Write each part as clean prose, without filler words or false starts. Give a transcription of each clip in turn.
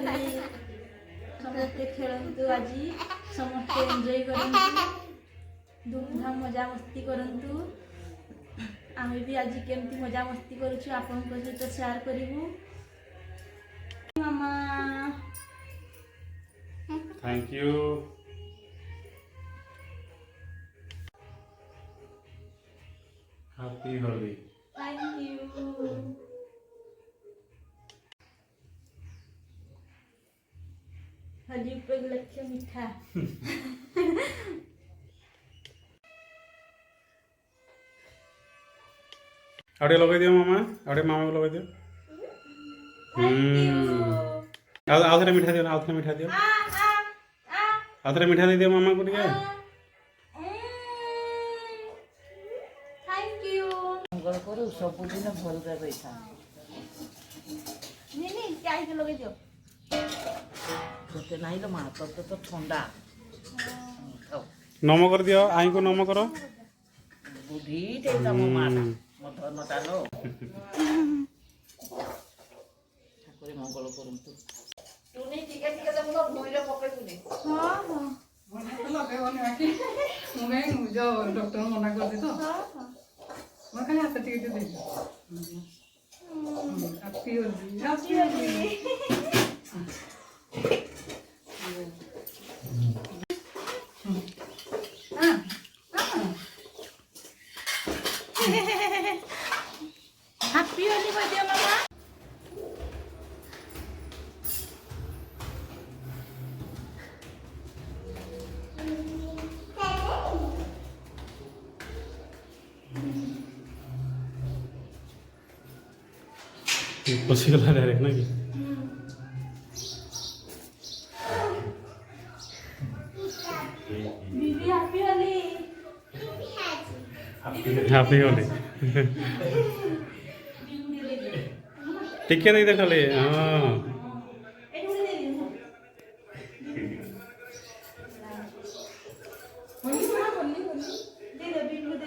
घरे समस्ते खेलतु आज समस्ते एंजॉय करंतु धूमधाम मजा मस्ती करंतु आमे भी आज केमती मजा मस्ती करूछु आपन को सहित शेयर करिवु मामा thank you happy Holi thank you हजी पे लक्ष्य मीठा आड़े लगे दियो मामा आड़े मामा को लगे दियो आउ थोड़ा मीठा दियो आउ थोड़ा मीठा दियो आउ थोड़ा मीठा दे दियो मामा को टिके थैंक यू मंगल करू सबुदिन भल रही नहीं चाय के लगे दियो तोते नहीं लो माँ तोते तो ठंडा खाओ नमो कर दियो आई को नमो करो बुढ़ी टेला मो माँ मो धर्म टालो ठाकुर मंगल करंतु तू नहीं टिके टिके दम लो मुइरे पकड़ तू नहीं हां हां मना लगेबनी बाकी मुझे जो डॉक्टर मना कर दी तो मैं खाली हाथ टिके दे हैप्पी होली हैप्पी होली को दियो मामा पसी गला डायरेक्ट ना कि दीदी हैप्पी होली हैप्पी होली टिके नहीं दे खाली हां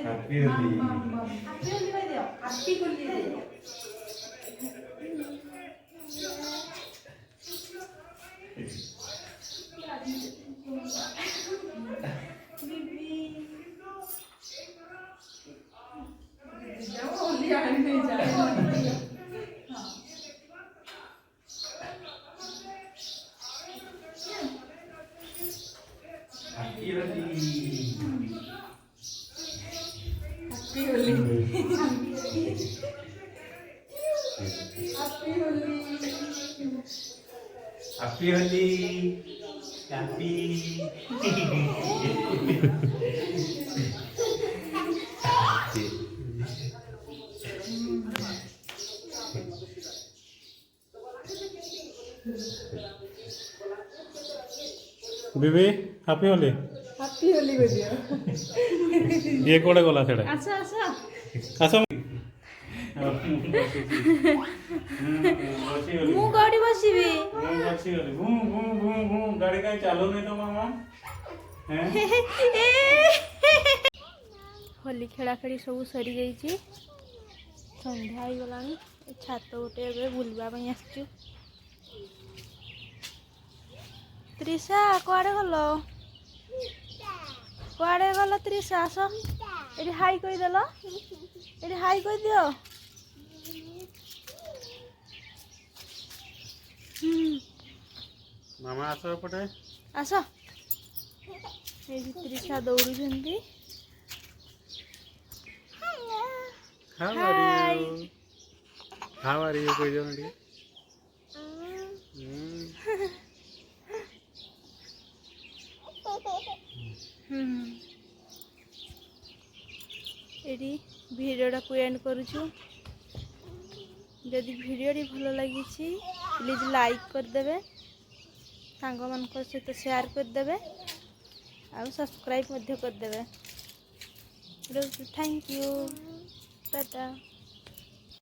हैप्पी होली होली आने नहीं जाए happy Holi happy Holi happy Holi happy बीबी हैप्पी होली को दियो ये कोड़े गला छेड़े अच्छा अच्छा आसो मु गाड़ी बसीबी गाड़ी कहीं चालू नहीं तो मामा होली खेला खेली सब सरी जाइए संध्या हो गला छात गोटे ए बुलवा आसचु त्रिशा कुआड़े गल त्रिशा आस ये हाई कहीदेल ये हाई कही दियो मामा आसो एपटे आस ये त्रिशा दौड़ी How are you? कोई जो नहीं एडी भिडियोटा को एंड करुछु जदि भिडियोटी भल लगी प्लीज लाइक करदेवे सांग मान सहित शेयर करदेवे आ सब्सक्राइब करदेवे थैंक यू टाटा।